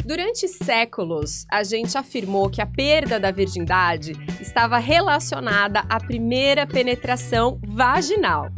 Durante séculos, a gente afirmou que a perda da virgindade estava relacionada à primeira penetração vaginal.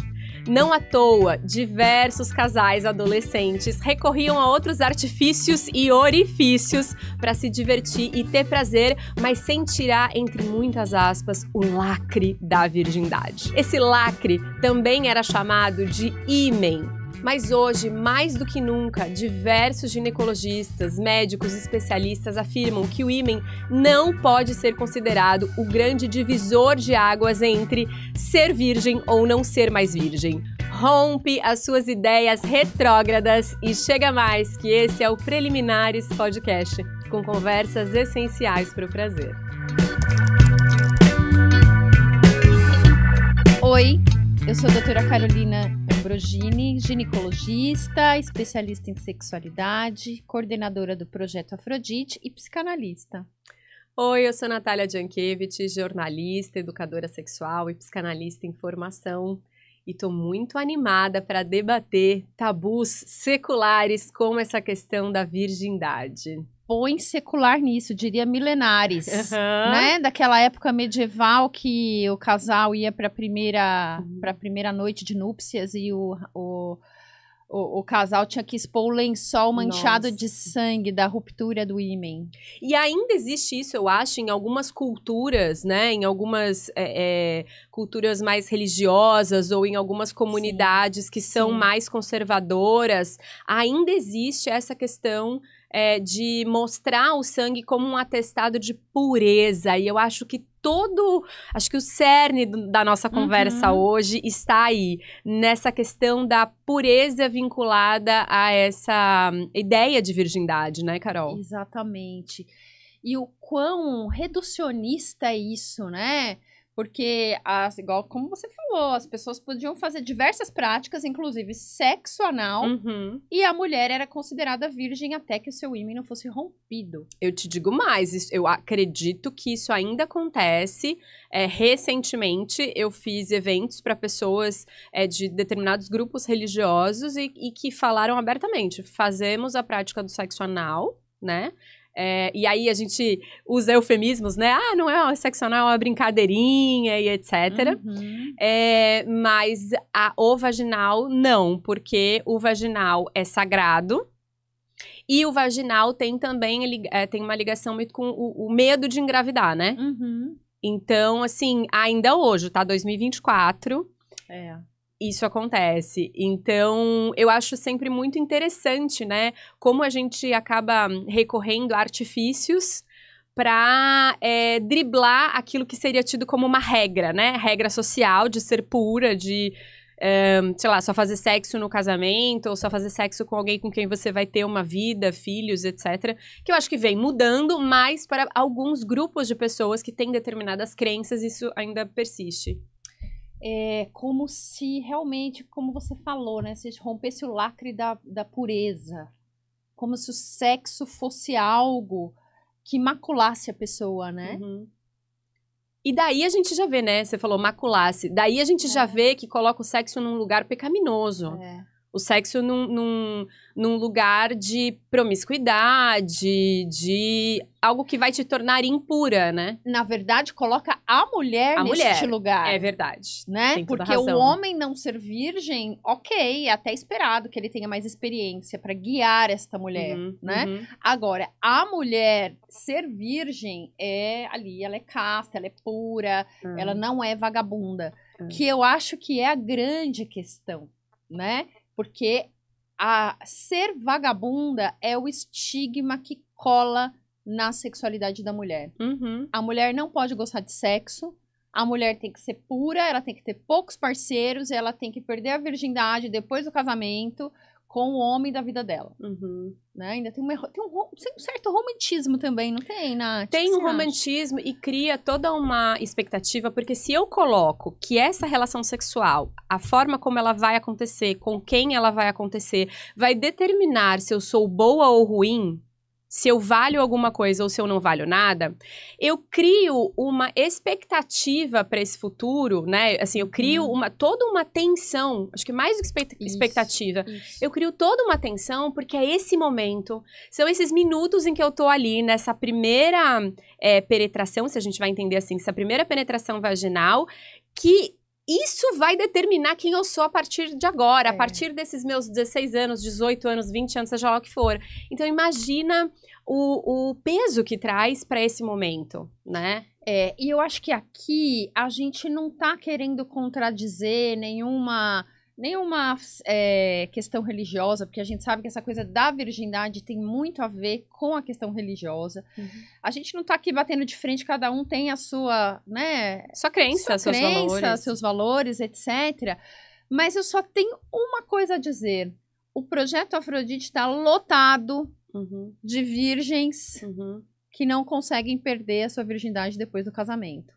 Não à toa, diversos casais adolescentes recorriam a outros artifícios e orifícios para se divertir e ter prazer, mas sem tirar, entre muitas aspas, o lacre da virgindade. Esse lacre também era chamado de ímen. Mas hoje, mais do que nunca, diversos ginecologistas, médicos e especialistas afirmam que o ímen não pode ser considerado o grande divisor de águas entre ser virgem ou não ser mais virgem. Rompe as suas ideias retrógradas e chega mais, que esse é o Preliminares Podcast, com conversas essenciais para o prazer. Oi, eu sou a doutora Carolina Ambrogini, ginecologista, especialista em sexualidade, coordenadora do Projeto Afrodite e psicanalista. Oi, eu sou Natália Jankiewicz, jornalista, educadora sexual e psicanalista em formação. E estou muito animada para debater tabus seculares como essa questão da virgindade. Põe secular nisso, diria milenares, né? Daquela época medieval que o casal ia para a primeira noite de núpcias e o casal tinha que expor o lençol manchado de sangue da ruptura do ímen. E ainda existe isso, eu acho, em algumas culturas, né? Em algumas culturas mais religiosas ou em algumas comunidades que são mais conservadoras. Ainda existe essa questão de mostrar o sangue como um atestado de pureza. E eu acho que acho que o cerne da nossa conversa hoje está aí, nessa questão da pureza vinculada a essa ideia de virgindade, né, Carol? Exatamente. E o quão reducionista é isso, né? Porque, igual como você falou, as pessoas podiam fazer diversas práticas, inclusive sexo anal, e a mulher era considerada virgem até que o seu ímen não fosse rompido. Eu te digo mais, eu acredito que isso ainda acontece. Recentemente, eu fiz eventos para pessoas de determinados grupos religiosos e que falaram abertamente, fazemos a prática do sexo anal, né? E aí a gente usa eufemismos, né? Ah, não é sexo anal, é uma brincadeirinha e etc. Mas o vaginal, não, porque o vaginal é sagrado e o vaginal tem também tem uma ligação muito com o medo de engravidar, né? Então, assim, ainda hoje, tá? 2024... Isso acontece. Então, eu acho sempre muito interessante, né? Como a gente acaba recorrendo a artifícios para driblar aquilo que seria tido como uma regra, né? Regra social de ser pura, de, sei lá, só fazer sexo no casamento, ou só fazer sexo com alguém com quem você vai ter uma vida, filhos, etc. Que eu acho que vem mudando, mas para alguns grupos de pessoas que têm determinadas crenças, isso ainda persiste. Como se realmente, como você falou, né, se rompesse o lacre da pureza, como se o sexo fosse algo que maculasse a pessoa, né? E daí a gente já vê, né, você falou maculasse, daí a gente já vê que coloca o sexo num lugar pecaminoso. O sexo num lugar de promiscuidade, de algo que vai te tornar impura, né? Na verdade, coloca a mulher neste lugar. É verdade. Né? Porque o homem não ser virgem, ok, é até esperado que ele tenha mais experiência para guiar esta mulher, né? Agora, a mulher ser virgem ela é casta, ela é pura, ela não é vagabunda. Que eu acho que é a grande questão, né? Porque ser vagabunda é o estigma que cola na sexualidade da mulher. A mulher não pode gostar de sexo, a mulher tem que ser pura, ela tem que ter poucos parceiros, ela tem que perder a virgindade depois do casamento com o homem da vida dela. Né? Ainda tem um certo romantismo também, não tem, Nath? Tem um romantismo e cria toda uma expectativa, porque se eu coloco que essa relação sexual, a forma como ela vai acontecer, com quem ela vai acontecer, vai determinar se eu sou boa ou ruim, se eu valho alguma coisa ou se eu não valho nada, eu crio uma expectativa para esse futuro, né? Assim, eu crio toda uma tensão, acho que mais do que expectativa. Isso. Eu crio toda uma tensão porque é esse momento, são esses minutos em que eu tô ali nessa primeira penetração, se a gente vai entender assim, essa primeira penetração vaginal, que isso vai determinar quem eu sou a partir de agora, a partir desses meus 16 anos, 18 anos, 20 anos, seja lá o que for. Então, imagina o peso que traz para esse momento, né? E eu acho que aqui a gente não tá querendo contradizer nenhuma questão religiosa, porque a gente sabe que essa coisa da virgindade tem muito a ver com a questão religiosa. A gente não tá aqui batendo de frente, cada um tem a sua, né? Sua crença, seus valores, etc. Mas eu só tenho uma coisa a dizer. O Projeto Afrodite está lotado de virgens que não conseguem perder a sua virgindade depois do casamento.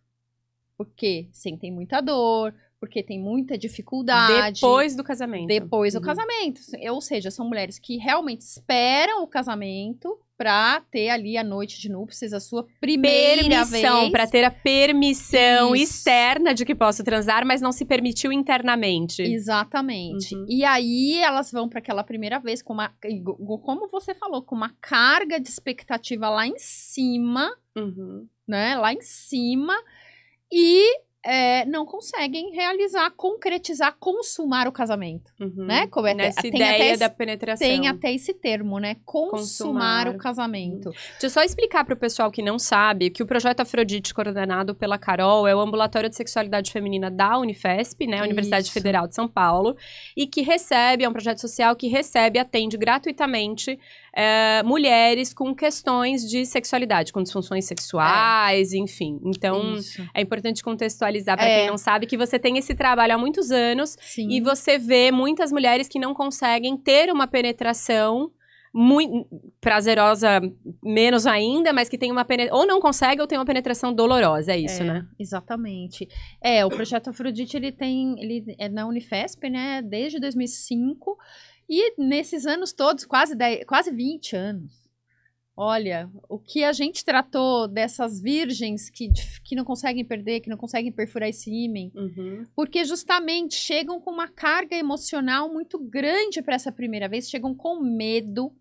Porque sentem muita dor, porque tem muita dificuldade. Depois do casamento. Depois do casamento. Ou seja, são mulheres que realmente esperam o casamento pra ter ali a noite de núpcias, a sua primeira vez. Pra ter a permissão externa de que posso transar, mas não se permitiu internamente. Exatamente. E aí, elas vão pra aquela primeira vez com uma, como você falou, com uma carga de expectativa lá em cima, né? Lá em cima. E não conseguem realizar, concretizar, consumar o casamento, né? Como nessa ideia da penetração. Tem até esse termo, né? Consumar o casamento. Deixa eu só explicar para o pessoal que não sabe que o Projeto Afrodite, coordenado pela Carol, é o Ambulatório de Sexualidade Feminina da Unifesp, né? Universidade Federal de São Paulo, e que recebe, é um projeto social que recebe, atende gratuitamente mulheres com questões de sexualidade, com disfunções sexuais, enfim. Então, é importante contextualizar para quem não sabe que você tem esse trabalho há muitos anos e você vê muitas mulheres que não conseguem ter uma penetração muito prazerosa, menos ainda, mas que tem uma penetração, ou não consegue ou tem uma penetração dolorosa, é isso, né? Exatamente. O Projeto Afrodite, ele é na Unifesp, né, desde 2005, e nesses anos todos, quase 20 anos. Olha, o que a gente tratou dessas virgens que não conseguem perder, que não conseguem perfurar esse ímen, porque justamente chegam com uma carga emocional muito grande para essa primeira vez, chegam com medo,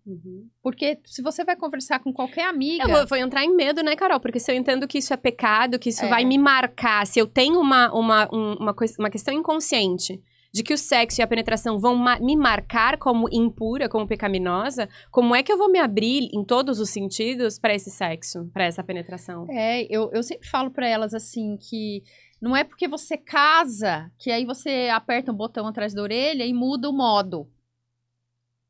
porque se você vai conversar com qualquer amiga... Eu vou entrar em medo, né, Carol? Porque se eu entendo que isso é pecado, que isso vai me marcar, se eu tenho uma questão inconsciente de que o sexo e a penetração vão me marcar como impura, como pecaminosa, como é que eu vou me abrir em todos os sentidos para esse sexo, para essa penetração? Eu sempre falo para elas assim que não é porque você casa que aí você aperta um botão atrás da orelha e muda o modo.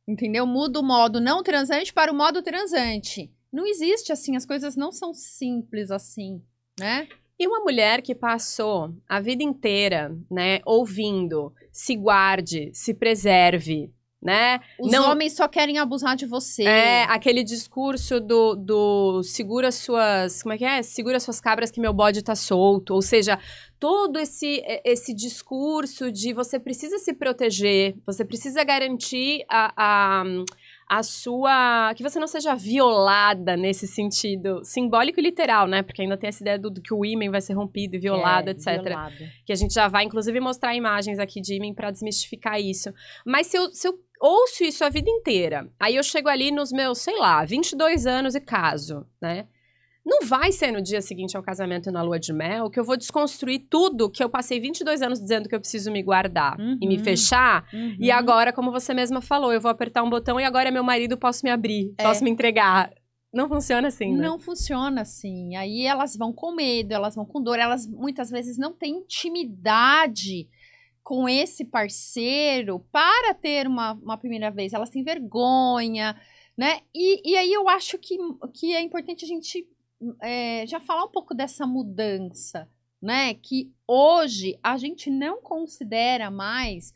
Entendeu? Muda o modo não transante para o modo transante. Não existe assim, as coisas não são simples assim, né? E uma mulher que passou a vida inteira, né, ouvindo, se guarde, se preserve, né? Os homens só querem abusar de você. Aquele discurso do segura suas... Como é que é? Segura suas cabras que meu bode tá solto. Ou seja, todo esse discurso de você precisa se proteger, você precisa garantir a sua... que você não seja violada nesse sentido simbólico e literal, né? Porque ainda tem essa ideia do que o ímen vai ser rompido e violado, etc. Violado. Que a gente já vai, inclusive, mostrar imagens aqui de ímen pra desmistificar isso. Mas se eu ouço isso a vida inteira, aí eu chego ali nos meus, sei lá, 22 anos e caso, né? Não vai ser no dia seguinte ao casamento na lua de mel que eu vou desconstruir tudo que eu passei 22 anos dizendo que eu preciso me guardar e me fechar. E agora, como você mesma falou, eu vou apertar um botão e agora meu marido posso me abrir, posso me entregar. Não funciona assim, né? Não funciona assim. Aí elas vão com medo, elas vão com dor, elas muitas vezes não têm intimidade com esse parceiro para ter uma primeira vez. Elas têm vergonha, né? E aí eu acho que é importante a gente já falar um pouco dessa mudança, né? Que hoje a gente não considera mais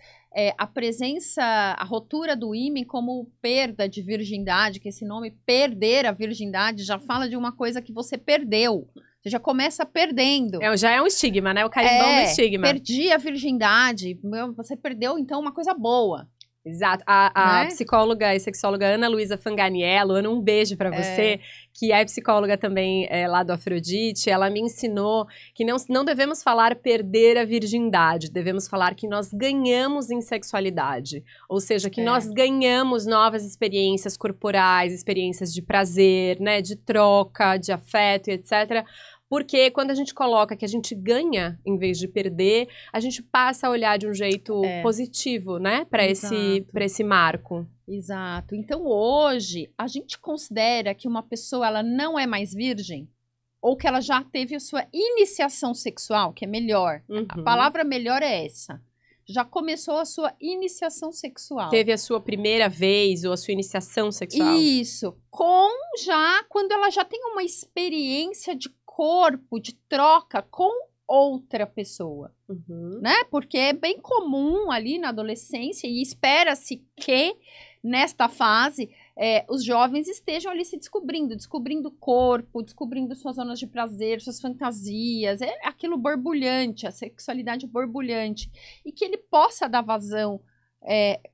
a presença, a rotura do ímen como perda de virgindade, que esse nome, perder a virgindade, já fala de uma coisa que você perdeu. Você já começa perdendo. Já é um estigma, né? O carimbão do estigma. Perdi a virgindade, você perdeu, então, uma coisa boa. Exato. A Né? psicóloga e sexóloga Ana Luísa Fanganiello, Ana, um beijo pra você, que é psicóloga também lá do Afrodite, ela me ensinou que não devemos falar perder a virgindade, devemos falar que nós ganhamos em sexualidade. Ou seja, que nós ganhamos novas experiências corporais, experiências de prazer, né, de troca, de afeto e etc., porque quando a gente coloca que a gente ganha em vez de perder, a gente passa a olhar de um jeito positivo, né? Para esse marco. Exato. Então, hoje, a gente considera que uma pessoa ela não é mais virgem ou que ela já teve a sua iniciação sexual, que é melhor. A palavra melhor é essa. Já começou a sua iniciação sexual. Teve a sua primeira vez ou a sua iniciação sexual. Isso. Quando ela já tem uma experiência de corpo, de troca com outra pessoa, né? Porque é bem comum ali na adolescência e espera-se que nesta fase os jovens estejam ali se descobrindo o corpo, descobrindo suas zonas de prazer, suas fantasias, aquilo borbulhante, a sexualidade borbulhante, e que ele possa dar vazão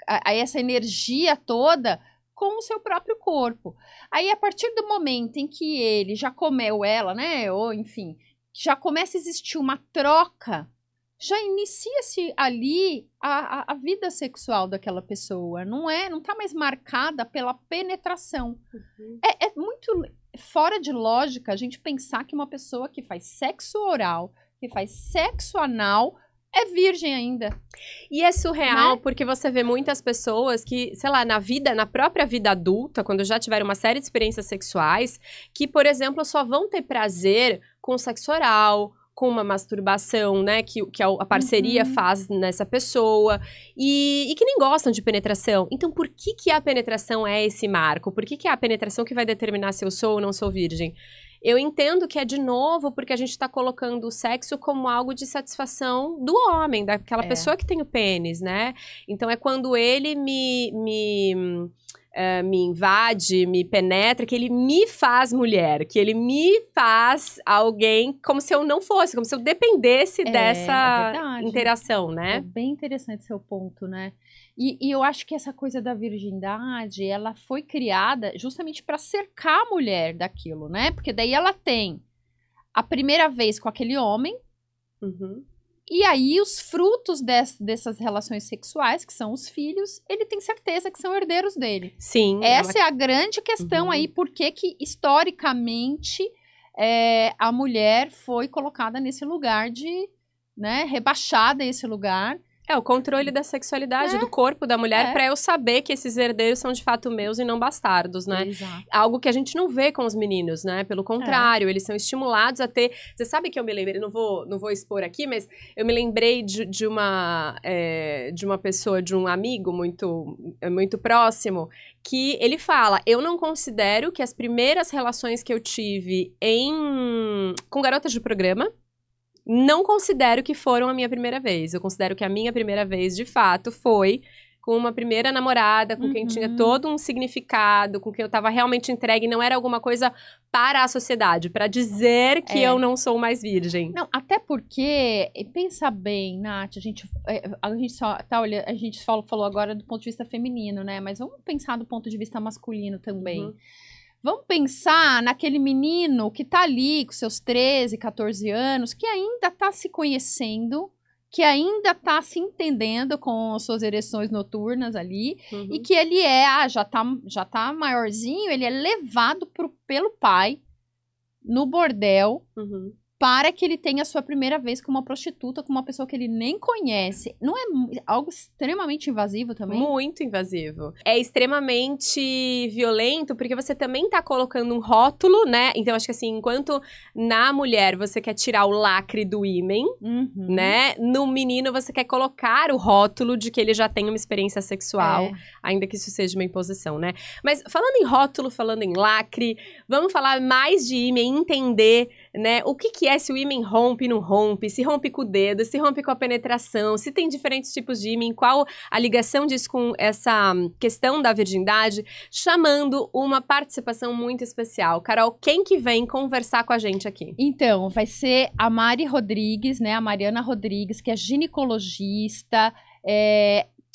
a essa energia toda com o seu próprio corpo. Aí, a partir do momento em que ele já comeu ela, né, ou enfim, já começa a existir uma troca, já inicia-se ali a vida sexual daquela pessoa. Não tá mais marcada pela penetração. É muito fora de lógica a gente pensar que uma pessoa que faz sexo oral, que faz sexo anal, é virgem ainda. E é surreal, né? Porque você vê muitas pessoas que, sei lá, na própria vida adulta, quando já tiveram uma série de experiências sexuais, que, por exemplo, só vão ter prazer com sexo oral, com uma masturbação, né, que a parceria faz nessa pessoa, e que nem gostam de penetração. Então, por que a penetração é esse marco? Por que é a penetração que vai determinar se eu sou ou não sou virgem? Eu entendo que é, de novo, porque a gente tá colocando o sexo como algo de satisfação do homem, daquela pessoa que tem o pênis, né? Então, é quando ele me invade, me penetra, que ele me faz mulher, que ele me faz alguém como se eu não fosse, como se eu dependesse dessa interação, né? É bem interessante seu ponto, né? E eu acho que essa coisa da virgindade, ela foi criada justamente para cercar a mulher daquilo, né? Porque daí ela tem a primeira vez com aquele homem, e aí os frutos dessas relações sexuais, que são os filhos, ele tem certeza que são herdeiros dele. Sim. Essa é a grande questão aí, porque que historicamente a mulher foi colocada nesse lugar de, né, rebaixada a esse lugar. O controle da sexualidade, do corpo da mulher, pra eu saber que esses herdeiros são de fato meus e não bastardos, né? Exato. Algo que a gente não vê com os meninos, né? Pelo contrário, eles são estimulados a ter... Você sabe que eu me lembrei, não vou expor aqui, mas eu me lembrei de uma pessoa, de um amigo muito próximo, que ele fala, eu não considero que as primeiras relações que eu tive com garotas de programa, não considero que foram a minha primeira vez. Eu considero que a minha primeira vez, de fato, foi com uma primeira namorada, com quem tinha todo um significado, com quem eu estava realmente entregue, não era alguma coisa para a sociedade, para dizer que eu não sou mais virgem. Não, até porque, pensa bem, Nath, a gente só tá olhando, a gente falou agora do ponto de vista feminino, né? Mas vamos pensar do ponto de vista masculino também. Vamos pensar naquele menino que tá ali com seus 13, 14 anos, que ainda tá se conhecendo, que ainda tá se entendendo com suas ereções noturnas ali, e que ele já tá maiorzinho, ele é levado pelo pai no bordel, para que ele tenha a sua primeira vez com uma prostituta, com uma pessoa que ele nem conhece. Não é algo extremamente invasivo também? Muito invasivo. É extremamente violento, porque você também tá colocando um rótulo, né? Então, acho que assim, enquanto na mulher você quer tirar o lacre do ímen, né? No menino você quer colocar o rótulo de que ele já tem uma experiência sexual, ainda que isso seja uma imposição, né? Mas falando em rótulo, falando em lacre, vamos falar mais de ímen, entender, né? O que é, se o ímen rompe, não rompe, se rompe com o dedo, se rompe com a penetração, se tem diferentes tipos de ímen, qual a ligação disso com essa questão da virgindade, chamando uma participação muito especial. Carol, quem que vem conversar com a gente aqui? Então, vai ser a Mari Rodrigues, né? A Mariana Rodrigues, que é ginecologista,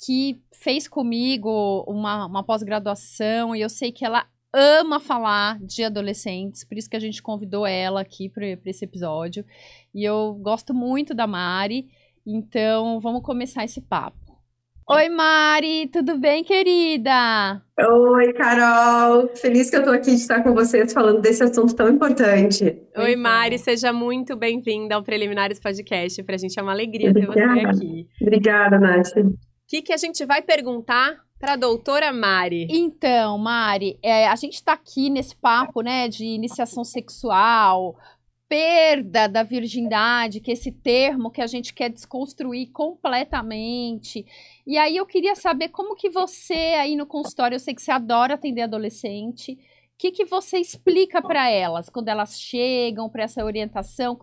que fez comigo uma pós-graduação e eu sei que ela ama falar de adolescentes, por isso que a gente convidou ela aqui para esse episódio. E eu gosto muito da Mari, então vamos começar esse papo. Oi, Mari, tudo bem, querida? Oi, Carol. Feliz que eu tô aqui de estar com vocês falando desse assunto tão importante. Oi, Mari, seja muito bem-vinda ao Preliminares Podcast. Pra gente é uma alegria ter você aqui. Obrigada, Nath. O que a gente vai perguntar para a doutora Mari? Então, Mari, a gente tá aqui nesse papo, né, de iniciação sexual, perda da virgindade, que é esse termo que a gente quer desconstruir completamente. E aí eu queria saber como que você aí no consultório, eu sei que você adora atender adolescente, o que você explica para elas quando elas chegam para essa orientação?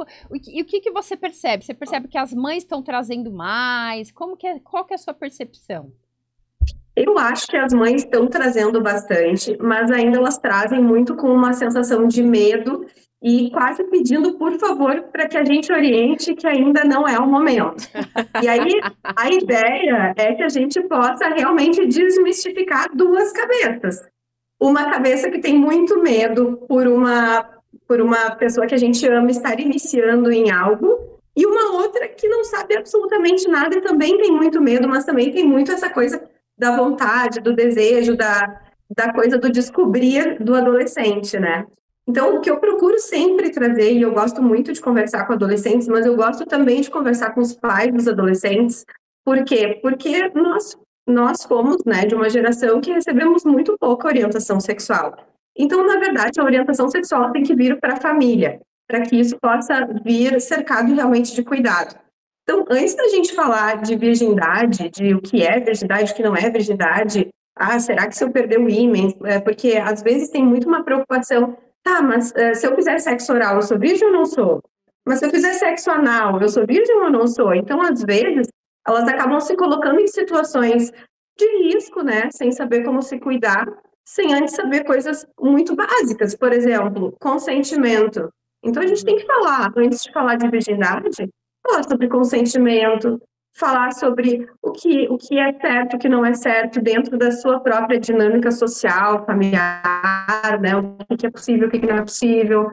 E o que você percebe? Você percebe que as mães estão trazendo mais? Qual que é a sua percepção? Eu acho que as mães estão trazendo bastante, mas ainda elas trazem muito com uma sensação de medo e quase pedindo, por favor, para que a gente oriente que ainda não é o momento. E aí, a ideia é que a gente possa realmente desmistificar duas cabeças. Uma cabeça que tem muito medo por uma pessoa que a gente ama estar iniciando em algo, e uma outra que não sabe absolutamente nada e também tem muito medo, mas também tem muito essa coisa da vontade, do desejo, da coisa do descobrir do adolescente, né? Então, o que eu procuro sempre trazer, e eu gosto muito de conversar com adolescentes, mas eu gosto também de conversar com os pais dos adolescentes. Por quê? Porque nós fomos, né, de uma geração que recebemos muito pouca orientação sexual. Então, na verdade, a orientação sexual tem que vir para a família, para que isso possa vir cercado realmente de cuidado. Então, antes da gente falar de virgindade, de o que é virgindade, o que não é virgindade, será que se eu perder o ímã? Porque às vezes tem muito uma preocupação, mas se eu fizer sexo oral, eu sou virgem ou não sou? Mas se eu fizer sexo anal, eu sou virgem ou não sou? Então, às vezes, elas acabam se colocando em situações de risco, né? Sem saber como se cuidar, sem antes saber coisas muito básicas. Por exemplo, consentimento. Então, a gente tem que falar, antes de falar de virgindade, falar sobre consentimento, falar sobre o que é certo, o que não é certo dentro da sua própria dinâmica social, familiar, né? O que é possível, o que não é possível.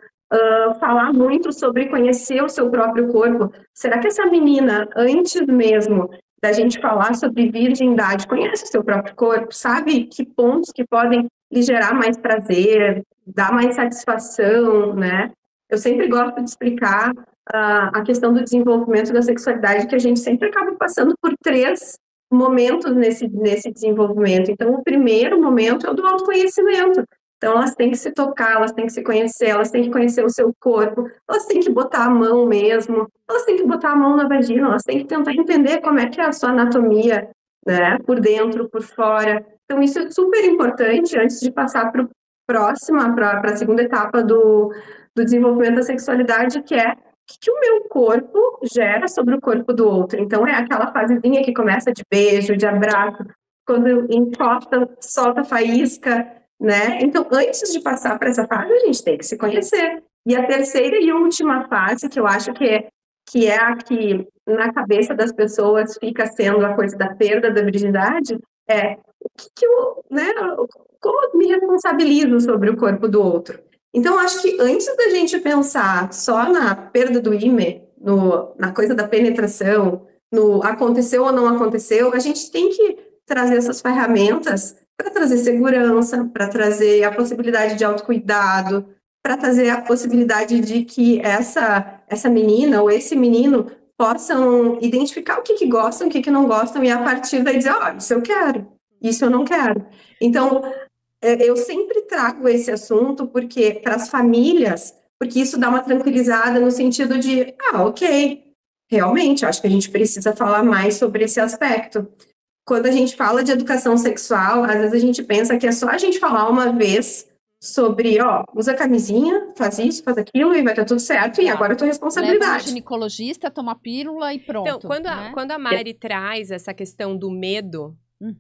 Falar muito sobre conhecer o seu próprio corpo. Será que essa menina, antes mesmo da gente falar sobre virgindade, conhece o seu próprio corpo? Sabe que pontos que podem lhe gerar mais prazer, dar mais satisfação, né? Eu sempre gosto de explicar a questão do desenvolvimento da sexualidade, que a gente sempre acaba passando por 3 momentos nesse desenvolvimento. Então, o primeiro momento é o do autoconhecimento. Então, elas têm que se tocar, elas têm que se conhecer, elas têm que conhecer o seu corpo, elas têm que botar a mão mesmo, elas têm que botar a mão na vagina, elas têm que tentar entender como é que é a sua anatomia, né, por dentro, por fora. Então, isso é super importante antes de passar para a segunda etapa do desenvolvimento da sexualidade, que é o que o meu corpo gera sobre o corpo do outro. Então, é aquela fasezinha que começa de beijo, de abraço, quando encosta, solta faísca, né? Então, antes de passar para essa fase, a gente tem que se conhecer. E a terceira e última fase, que eu acho que é a que na cabeça das pessoas fica sendo a coisa da perda da virgindade, é como eu me responsabilizo sobre o corpo do outro. Então, acho que antes da gente pensar só na perda do ímã, na coisa da penetração, no aconteceu ou não aconteceu, a gente tem que trazer essas ferramentas para trazer segurança, para trazer a possibilidade de autocuidado, para trazer a possibilidade de que essa menina ou esse menino possam identificar o que gostam, o que não gostam, e a partir daí dizer, isso eu quero, isso eu não quero. Então, eu sempre trago esse assunto para as famílias, porque isso dá uma tranquilizada no sentido de, ok, realmente, acho que a gente precisa falar mais sobre esse aspecto. Quando a gente fala de educação sexual, às vezes a gente pensa que é só a gente falar uma vez sobre, usa camisinha, faz isso, faz aquilo e vai dar tudo certo, e agora é tua responsabilidade. Leva um ginecologista, toma pílula e pronto. Então, quando a Mari traz essa questão do medo,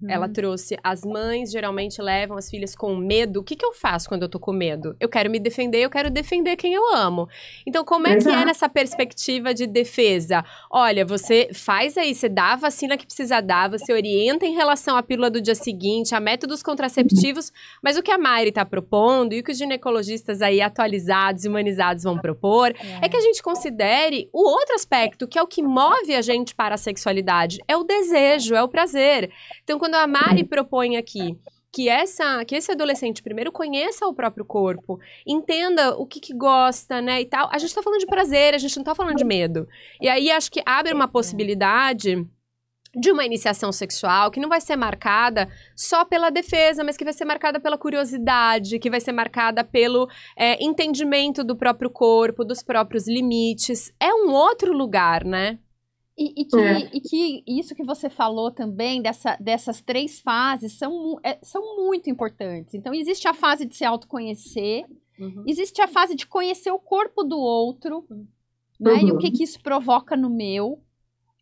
Ela trouxe, as mães geralmente levam as filhas com medo. O que eu faço quando eu tô com medo? Eu quero me defender, eu quero defender quem eu amo. Então, como é que é nessa perspectiva de defesa? Olha, você faz aí, você dá a vacina que precisa dar, você orienta em relação à pílula do dia seguinte, a métodos contraceptivos, mas o que a Mari tá propondo e o que os ginecologistas aí atualizados, humanizados vão propor, é que a gente considere o outro aspecto, que é o que move a gente para a sexualidade, é o desejo, é o prazer. Então, quando a Mari propõe aqui que esse adolescente primeiro conheça o próprio corpo, entenda o que gosta, né, e tal, a gente tá falando de prazer, a gente não tá falando de medo. E aí, acho que abre uma possibilidade de uma iniciação sexual que não vai ser marcada só pela defesa, mas que vai ser marcada pela curiosidade, que vai ser marcada pelo entendimento do próprio corpo, dos próprios limites. É um outro lugar, né? E que isso que você falou também, dessas 3 fases, são muito importantes. Então, existe a fase de se autoconhecer, existe a fase de conhecer o corpo do outro, né? E o que isso provoca no meu.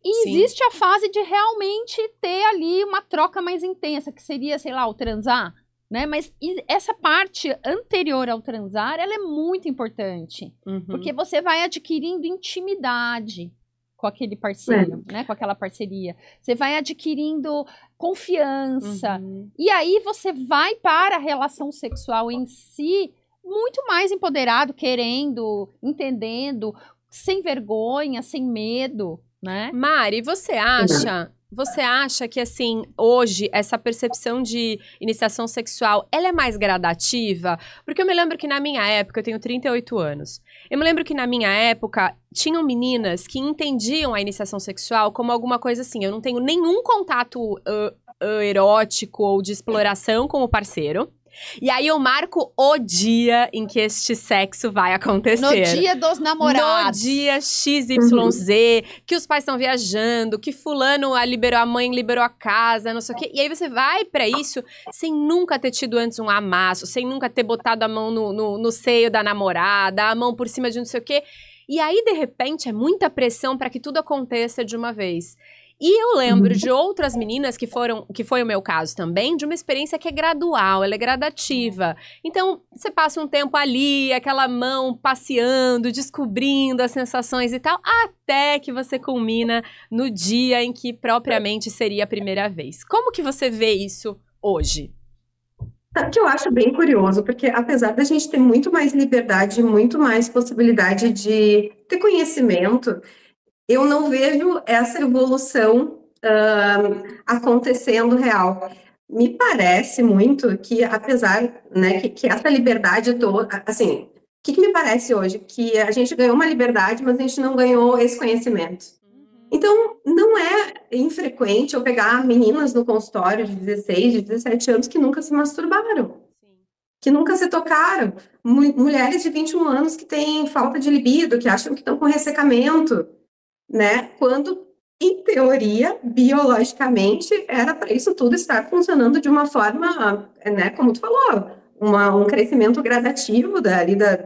E existe a fase de realmente ter ali uma troca mais intensa, que seria, sei lá, o transar, né? Mas essa parte anterior ao transar, ela é muito importante. Porque você vai adquirindo intimidade com aquele parceiro, né? Com aquela parceria. Você vai adquirindo confiança. E aí você vai para a relação sexual em si muito mais empoderado, querendo, entendendo, sem vergonha, sem medo, né? Mari, você acha que, assim, hoje, essa percepção de iniciação sexual, ela é mais gradativa? Porque eu me lembro que na minha época, eu tenho 38 anos, eu me lembro que na minha época, tinham meninas que entendiam a iniciação sexual como alguma coisa assim, eu não tenho nenhum contato erótico ou de exploração com o parceiro, e aí eu marco o dia em que este sexo vai acontecer. No dia dos namorados. No dia XYZ, que os pais estão viajando, que fulano liberou a mãe, liberou a casa, não sei o quê. E aí você vai pra isso sem nunca ter tido antes um amasso, sem nunca ter botado a mão no seio da namorada, a mão por cima de não sei o quê. E aí, de repente, é muita pressão pra que tudo aconteça de uma vez. E eu lembro de outras meninas que foi o meu caso também, de uma experiência que é gradual, ela é gradativa. Então, você passa um tempo ali, aquela mão passeando, descobrindo as sensações e tal, até que você culmina no dia em que propriamente seria a primeira vez. Como que você vê isso hoje? Sabe que eu acho bem curioso, porque apesar da gente ter muito mais liberdade, muito mais possibilidade de ter conhecimento, eu não vejo essa evolução acontecendo real. Me parece muito que, apesar, né, que essa liberdade toda, assim, o que me parece hoje? Que a gente ganhou uma liberdade, mas a gente não ganhou esse conhecimento. Então, não é infrequente eu pegar meninas no consultório de 16, de 17 anos que nunca se masturbaram, que nunca se tocaram. Mulheres de 21 anos que têm falta de libido, que acham que estão com ressecamento, né? Quando, em teoria, biologicamente, era para isso tudo estar funcionando de uma forma, né? Como tu falou, um crescimento gradativo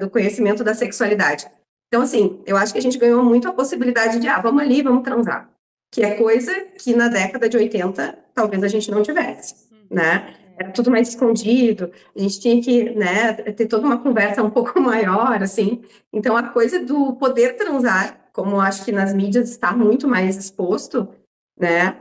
do conhecimento da sexualidade. Então, assim, eu acho que a gente ganhou muito a possibilidade de, vamos ali, vamos transar. Que é coisa que na década de 80, talvez a gente não tivesse, né? Era tudo mais escondido, a gente tinha que, né, ter toda uma conversa um pouco maior, assim. Então, a coisa do poder transar, como eu acho que nas mídias está muito mais exposto, né?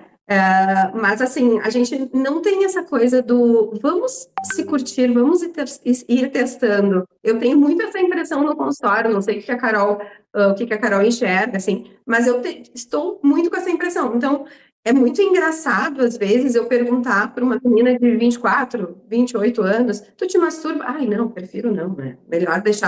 Mas, assim, a gente não tem essa coisa do vamos se curtir, vamos ir testando. Eu tenho muito essa impressão no consultório, não sei o que a Carol enxerga, assim, mas eu estou muito com essa impressão. Então, é muito engraçado, às vezes, eu perguntar para uma menina de 24, 28 anos, tu te masturba? Ai, não, prefiro não, né? Melhor deixo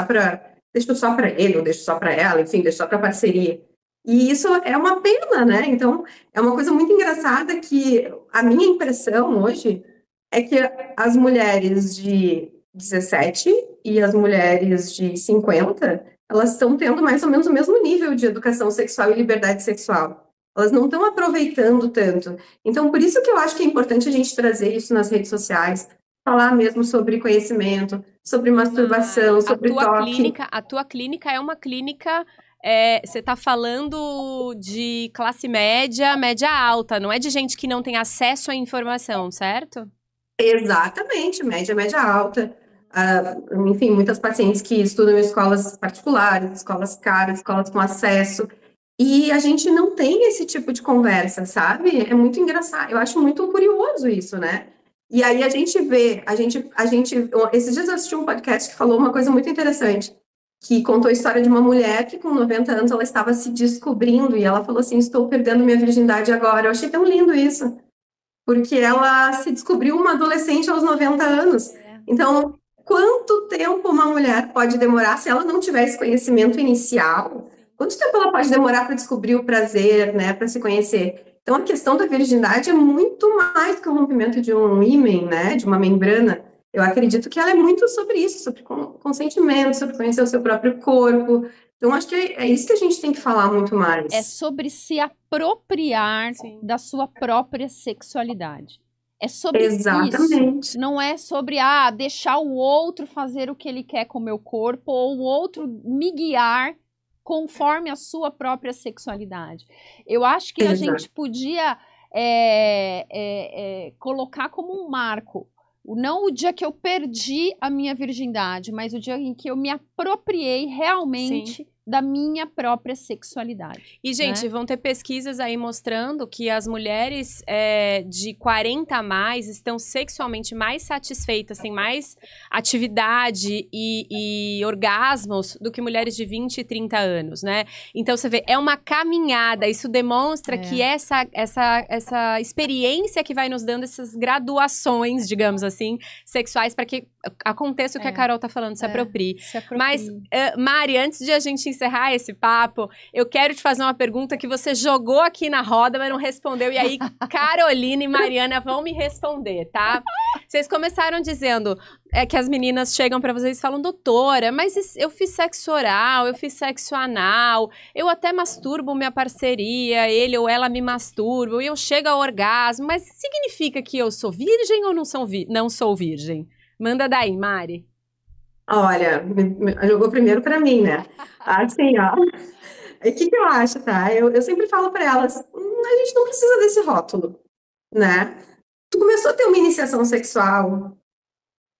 só para ele, ou deixo só para ela, enfim, deixo só para parceria. E isso é uma pena, né? Então, é uma coisa muito engraçada que a minha impressão hoje é que as mulheres de 17 e as mulheres de 50, elas estão tendo mais ou menos o mesmo nível de educação sexual e liberdade sexual. Elas não estão aproveitando tanto. Então, por isso que eu acho que é importante a gente trazer isso nas redes sociais, falar mesmo sobre conhecimento, sobre masturbação, sobre toque. A tua clínica é uma clínica você tá falando de classe média, média alta, não é de gente que não tem acesso à informação, certo? Exatamente, média alta. Enfim, muitas pacientes que estudam em escolas particulares, escolas caras, escolas com acesso. E a gente não tem esse tipo de conversa, sabe? É muito engraçado. Eu acho muito curioso isso, né? E aí a gente vê, esses dias eu assisti um podcast que falou uma coisa muito interessante, que contou a história de uma mulher que com 90 anos ela estava se descobrindo e ela falou assim, estou perdendo minha virgindade agora. Eu achei tão lindo isso, porque ela se descobriu uma adolescente aos 90 anos. Então, quanto tempo uma mulher pode demorar se ela não tiver esse conhecimento inicial? Quanto tempo ela pode demorar para descobrir o prazer, né, para se conhecer? Então, a questão da virgindade é muito mais que o rompimento de um ímen, né, de uma membrana. Eu acredito que ela é muito sobre isso, sobre consentimento, sobre conhecer o seu próprio corpo. Então, acho que é isso que a gente tem que falar muito mais. É sobre se apropriar da sua própria sexualidade. É sobre isso. Não é sobre deixar o outro fazer o que ele quer com o meu corpo ou o outro me guiar conforme a sua própria sexualidade. Eu acho que a gente podia colocar como um marco, não o dia que eu perdi a minha virgindade, mas o dia em que eu me apropriei realmente da minha própria sexualidade. E, gente, vão ter pesquisas aí mostrando que as mulheres de 40 a mais estão sexualmente mais satisfeitas, têm mais atividade e orgasmos do que mulheres de 20 e 30 anos, né? Então, você vê, é uma caminhada. Isso demonstra que essa experiência que vai nos dando essas graduações, digamos assim, sexuais, para que aconteça o que a Carol tá falando, se aproprie. Mas, Mari, antes de a gente encerrar esse papo, eu quero te fazer uma pergunta que você jogou aqui na roda, mas não respondeu, e aí Carolina e Mariana vão me responder, tá? Vocês começaram dizendo que as meninas chegam pra vocês e falam, doutora, mas eu fiz sexo oral, eu fiz sexo anal, eu até masturbo minha parceria, ele ou ela me masturba, e eu chego ao orgasmo, mas significa que eu sou virgem ou não sou virgem? Manda daí, Mari. Olha, jogou primeiro para mim, né? Assim, ó. O que eu acho, tá? Eu sempre falo para elas, a gente não precisa desse rótulo, né? Tu começou a ter uma iniciação sexual,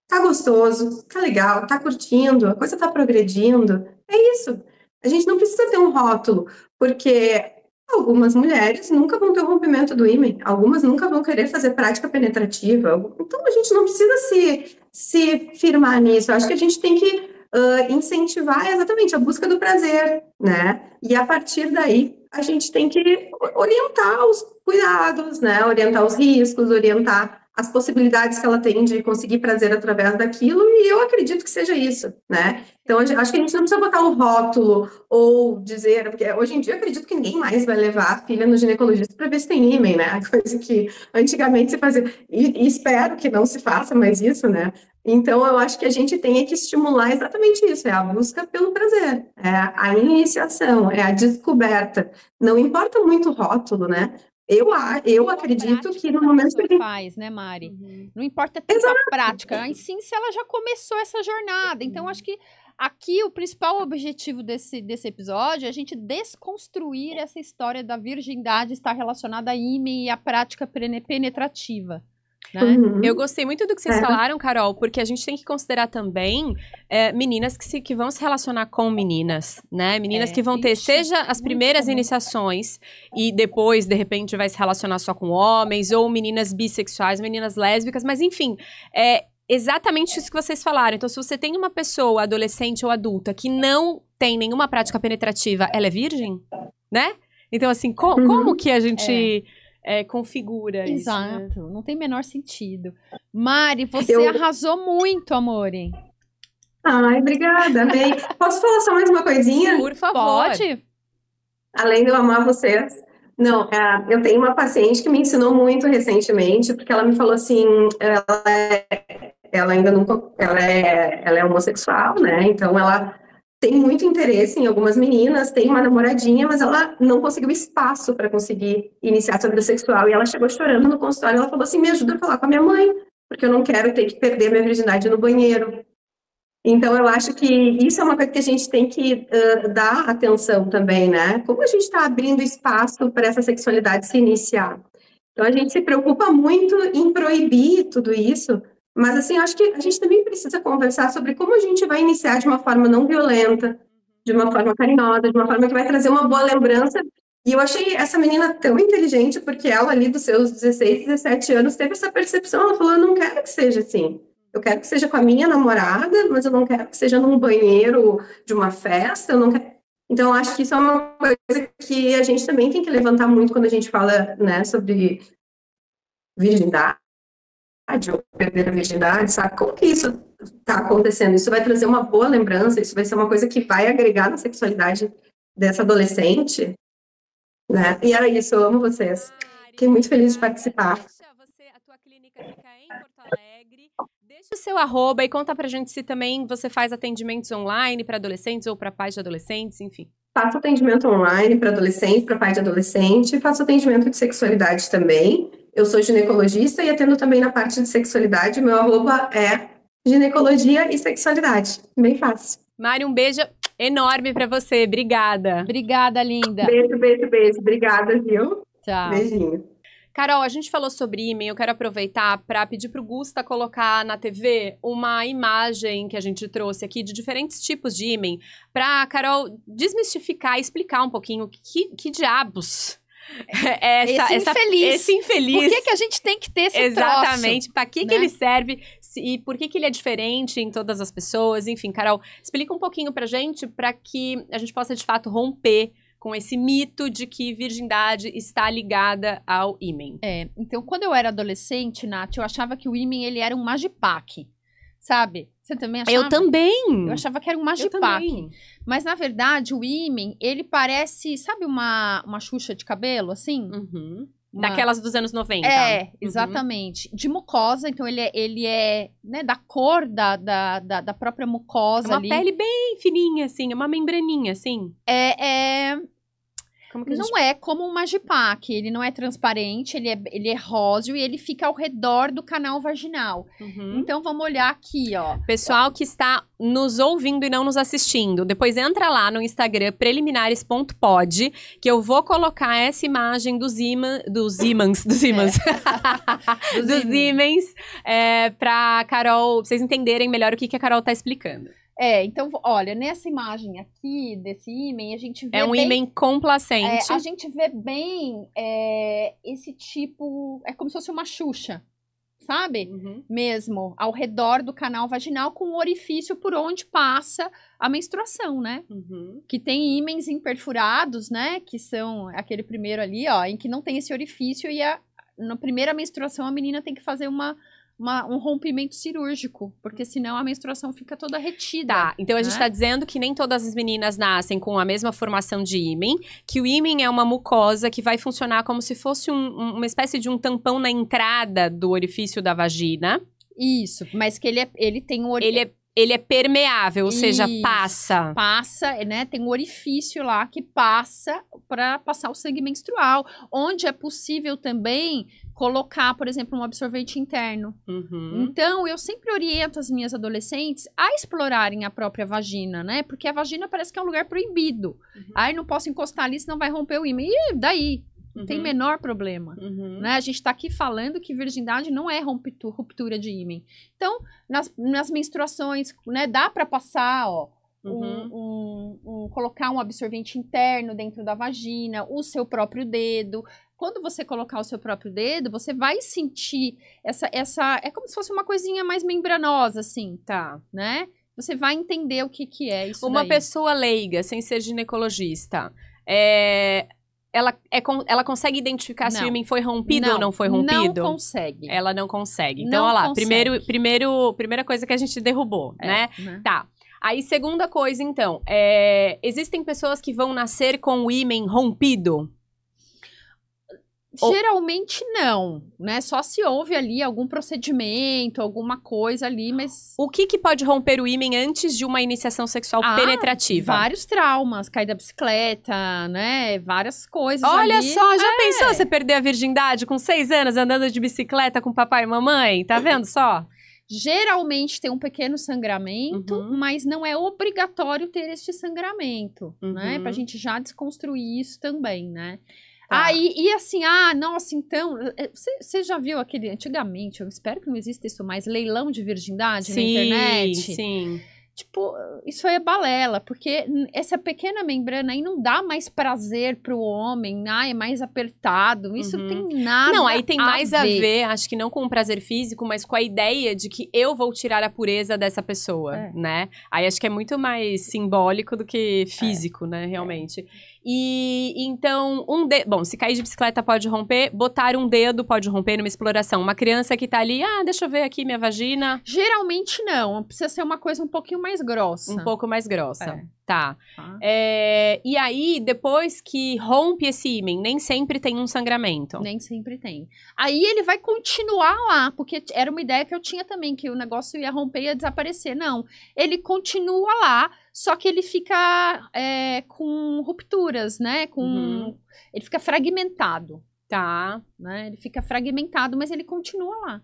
tá gostoso, tá legal, tá curtindo, a coisa tá progredindo. É isso. A gente não precisa ter um rótulo, porque algumas mulheres nunca vão ter o rompimento do ímen, algumas nunca vão querer fazer prática penetrativa. Então, a gente não precisa se firmar nisso. Eu acho que a gente tem que incentivar exatamente a busca do prazer, né? E a partir daí, a gente tem que orientar os cuidados, né? Orientar os riscos, orientar as possibilidades que ela tem de conseguir prazer através daquilo, e eu acredito que seja isso, né? Então, acho que a gente não precisa botar um rótulo ou dizer, porque hoje em dia eu acredito que ninguém mais vai levar a filha no ginecologista para ver se tem ímen, né? Coisa que antigamente se fazia, e espero que não se faça mais isso, né? Então, eu acho que a gente tem que estimular exatamente isso, é a busca pelo prazer, é a iniciação, é a descoberta. Não importa muito o rótulo, né? Eu acredito que no momento que faz, né, Mari? Não importa tanto a prática, e sim se ela já começou essa jornada. Então, acho que aqui o principal objetivo desse episódio é a gente desconstruir essa história da virgindade estar relacionada a ímen e a prática penetrativa. Né? Eu gostei muito do que vocês falaram, Carol, porque a gente tem que considerar também meninas que vão se relacionar com meninas, né? Meninas que vão ter, seja as primeiras iniciações e depois, de repente, vai se relacionar só com homens, ou meninas bissexuais, meninas lésbicas, mas enfim, exatamente isso que vocês falaram. Então, se você tem uma pessoa, adolescente ou adulta, que não tem nenhuma prática penetrativa, ela é virgem, né? Então, assim, como que a gente... configura isso. Exato, né? Não tem menor sentido. Mari, você arrasou muito, amore. Ai, obrigada, amei. Posso falar só mais uma coisinha? Por favor. Pode. Além de eu amar vocês. Não, eu tenho uma paciente que me ensinou muito recentemente, porque ela me falou assim, ela ainda nunca, ela é homossexual, né? Então ela tem muito interesse em algumas meninas, tem uma namoradinha, mas ela não conseguiu espaço para conseguir iniciar sua vida sexual. E ela chegou chorando no consultório, ela falou assim, me ajuda a falar com a minha mãe, porque eu não quero ter que perder minha virgindade no banheiro. Então, eu acho que isso é uma coisa que a gente tem que dar atenção também, né? Como a gente está abrindo espaço para essa sexualidade se iniciar? Então, a gente se preocupa muito em proibir tudo isso, mas, assim, eu acho que a gente também precisa conversar sobre como a gente vai iniciar de uma forma não violenta, de uma forma carinhosa, de uma forma que vai trazer uma boa lembrança. E eu achei essa menina tão inteligente, porque ela ali dos seus 16, 17 anos teve essa percepção, ela falou, eu não quero que seja assim. Eu quero que seja com a minha namorada, mas eu não quero que seja num banheiro de uma festa, eu não quero... Então, eu acho que isso é uma coisa que a gente também tem que levantar muito quando a gente fala, né, sobre virgindade, ou perder a virgindade, sabe? Como que isso está acontecendo? Isso vai trazer uma boa lembrança, isso vai ser uma coisa que vai agregar na sexualidade dessa adolescente, né? E era isso, eu amo vocês. Fiquei muito feliz de participar. A tua clínica fica em Porto Alegre. Deixa o seu @ e conta pra gente se também você faz atendimentos online para adolescentes ou para pais de adolescentes, enfim. Faço atendimento online para adolescente, para pai de adolescente, faço atendimento de sexualidade também. Eu sou ginecologista e atendo também na parte de sexualidade. Meu @ é ginecologia e sexualidade. Bem fácil. Mari, um beijo enorme para você. Obrigada. Obrigada, linda. Beijo, beijo, beijo. Obrigada, viu? Tchau. Beijinho. Carol, a gente falou sobre ímã, eu quero aproveitar para pedir para o Gusta colocar na TV uma imagem que a gente trouxe aqui de diferentes tipos de ímã, para a Carol desmistificar e explicar um pouquinho que diabos é esse infeliz. Por que a gente tem que ter esse Exatamente, para que né? ele serve e por que ele é diferente em todas as pessoas, enfim, Carol, explica um pouquinho pra gente, para que a gente possa de fato romper com esse mito de que virgindade está ligada ao ímen. Então quando eu era adolescente, Nath, eu achava que o ímen, ele era um magipack, sabe? Você também achava? Eu também! Eu achava que era um magipack. Mas, na verdade, o ímen, ele parece, sabe uma Xuxa de cabelo, assim? Uhum. Daquelas dos anos 90. Exatamente. De mucosa, então ele é né, da cor da própria mucosa. É uma ali. pele bem fininha, assim, é uma membraninha, assim. Não é como um magipack, ele não é transparente, ele é róseo e ele fica ao redor do canal vaginal. Então, vamos olhar aqui, ó. Pessoal que está nos ouvindo e não nos assistindo, depois entra lá no Instagram, preliminares.pod, que eu vou colocar essa imagem dos ímãs, pra Carol, pra vocês entenderem melhor o que a Carol tá explicando. Então, olha, nessa imagem aqui, desse ímen, a gente vê um ímen complacente. A gente vê bem esse tipo, é como se fosse uma Xuxa, sabe? Mesmo, ao redor do canal vaginal, com o orifício por onde passa a menstruação, né? Que tem ímens imperfurados, né? Que são aquele primeiro ali, ó, em que não tem esse orifício e na primeira menstruação a menina tem que fazer um rompimento cirúrgico, porque senão a menstruação fica toda retida. Tá, então a gente tá dizendo que nem todas as meninas nascem com a mesma formação de ímen, que o ímen é uma mucosa que vai funcionar como se fosse uma espécie de um tampão na entrada do orifício da vagina. Isso, mas que ele tem um ele é permeável, ou seja, passa. Passa, né? Tem um orifício lá que passa para passar o sangue menstrual, onde é possível também colocar, por exemplo, um absorvente interno. Então, eu sempre oriento as minhas adolescentes a explorarem a própria vagina, né? Porque a vagina parece que é um lugar proibido. Ai, não posso encostar ali, senão vai romper o ímen. E daí? Não tem menor problema, né? A gente tá aqui falando que virgindade não é ruptura de ímen. Então, nas menstruações, né, dá para passar, ó, colocar um absorvente interno dentro da vagina, o seu próprio dedo. Quando você colocar o seu próprio dedo, você vai sentir é como se fosse uma coisinha mais membranosa, assim, tá, né? Você vai entender o que é isso Uma daí. pessoa leiga, sem ser ginecologista, ela consegue identificar se o ímen foi rompido ou não foi rompido? Não consegue. Ela não consegue. Então, olha lá, primeira coisa que a gente derrubou, né? Tá. Aí, segunda coisa, então, existem pessoas que vão nascer com o ímen rompido? Geralmente não, né? Só se houve ali algum procedimento, alguma coisa ali, mas... O que pode romper o ímen antes de uma iniciação sexual penetrativa? Vários traumas, cair da bicicleta, né? Várias coisas Olha ali. Só, já pensou você perder a virgindade com 6 anos andando de bicicleta com papai e mamãe? Tá vendo só? Geralmente tem um pequeno sangramento, mas não é obrigatório ter este sangramento, né? Pra gente já desconstruir isso também, né? Tá. E assim, nossa, então, você já viu aquele, antigamente, eu espero que não exista isso mais, leilão de virgindade na internet? Sim. Tipo, isso aí é balela, porque essa pequena membrana aí não dá mais prazer pro homem, é mais apertado, isso tem nada a ver. Não, aí tem mais a ver, acho que não com o prazer físico, mas com a ideia de que eu vou tirar a pureza dessa pessoa, né? Aí acho que é muito mais simbólico do que físico, né, realmente. E então, bom, se cair de bicicleta pode romper, botar um dedo pode romper numa exploração. Uma criança que tá ali, deixa eu ver aqui minha vagina. Geralmente não, precisa ser uma coisa um pouquinho mais grossa. Um pouco mais grossa, tá. E aí, depois que rompe esse ímen, nem sempre tem um sangramento. Nem sempre tem. Aí ele vai continuar lá, porque era uma ideia que eu tinha também, que o negócio ia romper e ia desaparecer. Não, ele continua lá, só que ele fica com rupturas, né? Ele fica fragmentado. Tá. Né? Ele fica fragmentado, mas ele continua lá.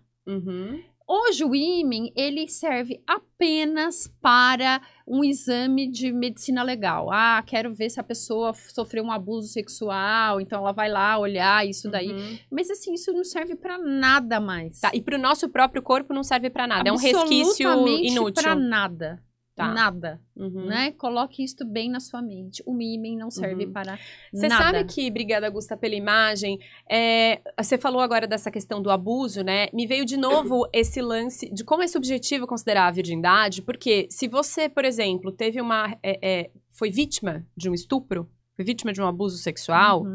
Hoje o ímen, ele serve apenas para um exame de medicina legal. Quero ver se a pessoa sofreu um abuso sexual, então ela vai lá olhar isso daí. Mas assim, isso não serve para nada mais. Tá, e pro nosso próprio corpo não serve para nada, é um resquício inútil. Para nada. Nada, né? Coloque isto bem na sua mente. O ímen não serve para nada. Você sabe que, obrigada, Augusta, pela imagem, você falou agora dessa questão do abuso, né? Me veio de novo esse lance de como é subjetivo considerar a virgindade, porque se você, por exemplo, teve foi vítima de um estupro, foi vítima de um abuso sexual,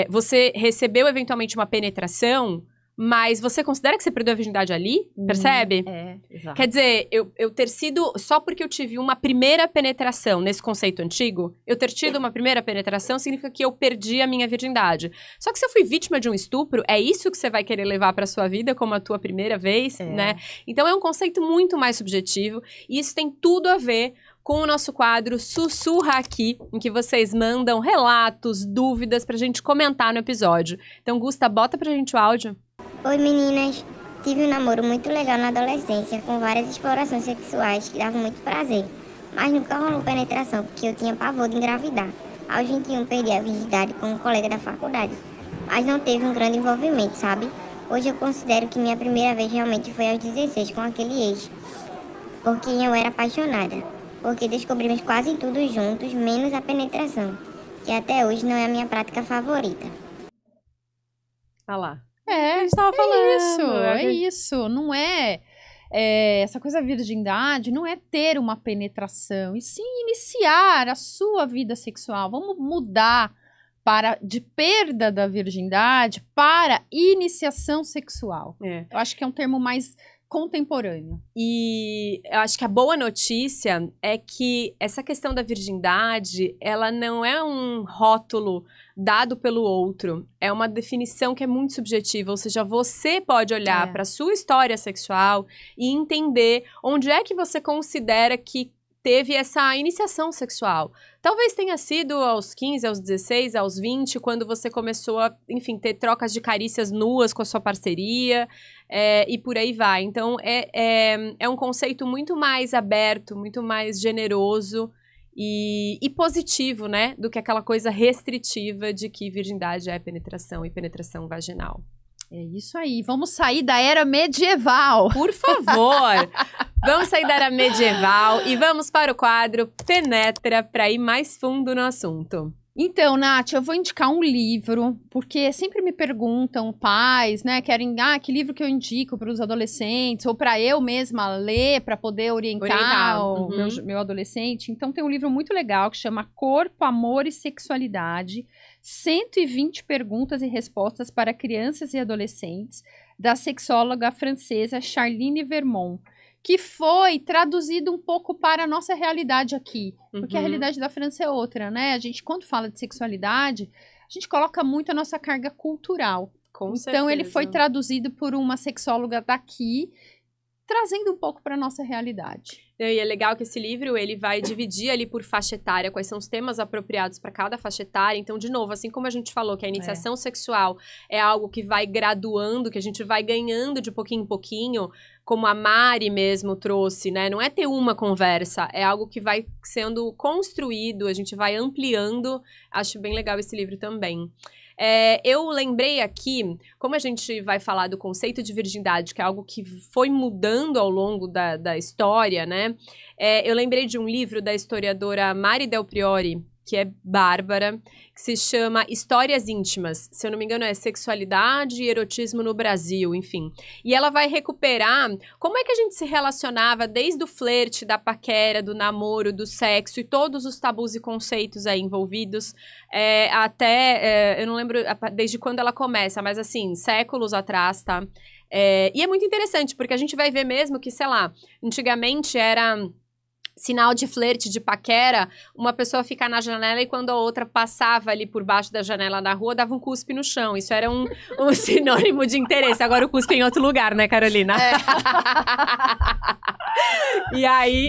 você recebeu eventualmente uma penetração, mas você considera que você perdeu a virgindade ali? Percebe? Exato. Quer dizer, eu ter sido... Só porque eu tive uma primeira penetração nesse conceito antigo, eu ter tido uma primeira penetração significa que eu perdi a minha virgindade. Só que se eu fui vítima de um estupro, é isso que você vai querer levar pra sua vida como a tua primeira vez, né? Então é um conceito muito mais subjetivo e isso tem tudo a ver com o nosso quadro Sussurra Aqui, em que vocês mandam relatos, dúvidas pra gente comentar no episódio. Então, Gusta, bota pra gente o áudio. Oi meninas, tive um namoro muito legal na adolescência, com várias explorações sexuais que davam muito prazer, mas nunca rolou penetração, porque eu tinha pavor de engravidar. Aos 21 perdi a virgindade com um colega da faculdade, mas não teve um grande envolvimento, sabe? Hoje eu considero que minha primeira vez realmente foi aos 16 com aquele ex, porque eu era apaixonada, porque descobrimos quase tudo juntos, menos a penetração, que até hoje não é a minha prática favorita. Olha lá. A gente tava falando. É isso. Não essa coisa da virgindade não é ter uma penetração, e sim iniciar a sua vida sexual. Vamos mudar de perda da virgindade para iniciação sexual. Eu acho que é um termo mais contemporâneo. E eu acho que a boa notícia é que essa questão da virgindade, ela não é um rótulo dado pelo outro, é uma definição que é muito subjetiva, ou seja, você pode olhar para a sua história sexual e entender onde é que você considera que teve essa iniciação sexual. Talvez tenha sido aos 15, aos 16, aos 20, quando você começou a, enfim, ter trocas de carícias nuas com a sua parceria, e por aí vai. Então, é um conceito muito mais aberto, muito mais generoso e positivo, né? Do que aquela coisa restritiva de que virgindade é penetração e penetração vaginal. É isso aí. Vamos sair da era medieval. Por favor! Vamos sair da era medieval e vamos para o quadro Penetra para ir mais fundo no assunto. Então, Nath, eu vou indicar um livro, porque sempre me perguntam, pais, né, querem, que livro que eu indico para os adolescentes, ou para eu mesma ler, para poder orientar o meu adolescente. Então, tem um livro muito legal que chama Corpo, Amor e Sexualidade, 120 perguntas e respostas para crianças e adolescentes, da sexóloga francesa Charline Vermont, que foi traduzido um pouco para a nossa realidade aqui. Porque a realidade da França é outra, né? A gente, quando fala de sexualidade, a gente coloca muito a nossa carga cultural. Com certeza. Então, ele foi traduzido por uma sexóloga daqui, trazendo um pouco para a nossa realidade. E é legal que esse livro, ele vai dividir ali por faixa etária, quais são os temas apropriados para cada faixa etária. Então, de novo, assim como a gente falou que a iniciação sexual é algo que vai graduando, que a gente vai ganhando de pouquinho em pouquinho, como a Mari mesmo trouxe, né? Não é ter uma conversa, é algo que vai sendo construído, a gente vai ampliando. Acho bem legal esse livro também. Eu lembrei aqui, como a gente vai falar do conceito de virgindade, que é algo que foi mudando ao longo da história, né? Eu lembrei de um livro da historiadora Mari Del Priore, que é bárbara, que se chama Histórias Íntimas. Se eu não me engano, é Sexualidade e Erotismo no Brasil, enfim. E ela vai recuperar como é que a gente se relacionava desde o flerte, da paquera, do namoro, do sexo e todos os tabus e conceitos aí envolvidos, eu não lembro desde quando ela começa, mas assim, séculos atrás, tá? E é muito interessante, porque a gente vai ver mesmo que, sei lá, antigamente era sinal de flerte, de paquera, uma pessoa ficar na janela e quando a outra passava ali por baixo da janela na rua, dava um cuspe no chão. Isso era um sinônimo de interesse. Agora o cuspe em outro lugar, né, Carolina? E aí,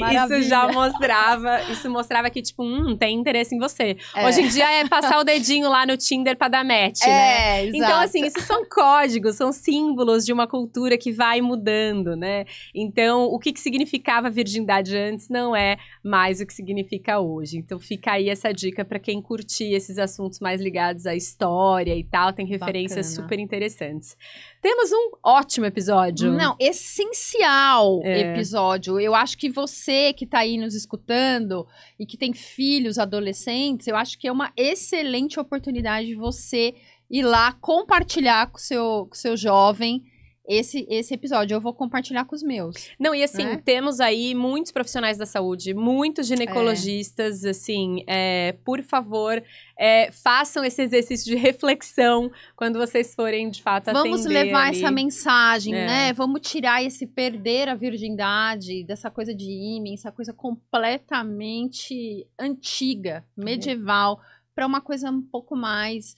isso mostrava que, tipo, tem interesse em você. Hoje em dia é passar o dedinho lá no Tinder pra dar match, né? Exato. Então, assim, isso são códigos, são símbolos de uma cultura que vai mudando, né? Então, o que significava virgindade antes não é mais o que significa hoje. Então, fica aí essa dica pra quem curtir esses assuntos mais ligados à história e tal. Tem referências super interessantes. Temos um ótimo episódio. Não, essencial episódio. Eu acho que você que tá aí nos escutando e que tem filhos adolescentes, eu acho que é uma excelente oportunidade de você ir lá compartilhar com o seu jovem esse episódio. Eu vou compartilhar com os meus. Não, e assim, temos aí muitos profissionais da saúde, muitos ginecologistas, assim, por favor, façam esse exercício de reflexão quando vocês forem, de fato, atender. Vamos levar essa mensagem, né? Vamos tirar esse perder a virgindade, dessa coisa de ímen, essa coisa completamente antiga, medieval, para uma coisa um pouco mais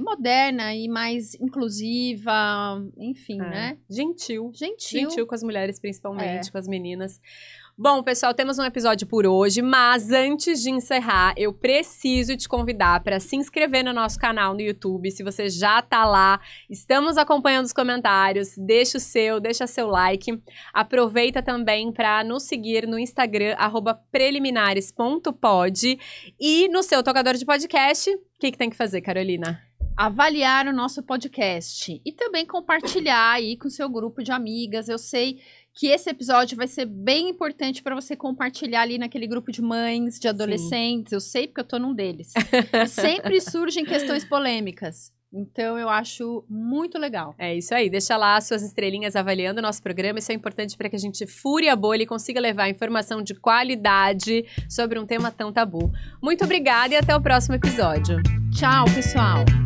moderna e mais inclusiva, enfim, né? Gentil com as mulheres, principalmente, com as meninas. Bom, pessoal, temos um episódio por hoje, mas antes de encerrar, eu preciso te convidar para se inscrever no nosso canal no YouTube. Se você já tá lá, estamos acompanhando os comentários, deixa seu like. Aproveita também para nos seguir no Instagram, @preliminares.pod, e no seu tocador de podcast. O que tem que fazer, Carolina? Avaliar o nosso podcast e também compartilhar aí com o seu grupo de amigas. Eu sei que esse episódio vai ser bem importante para você compartilhar ali naquele grupo de mães, de adolescentes. Sim. Eu sei porque eu tô num deles. E sempre surgem questões polêmicas. Então, eu acho muito legal. É isso aí. Deixa lá as suas estrelinhas avaliando o nosso programa. Isso é importante para que a gente fure a bolha e consiga levar informação de qualidade sobre um tema tão tabu. Muito obrigada e até o próximo episódio. Tchau, pessoal!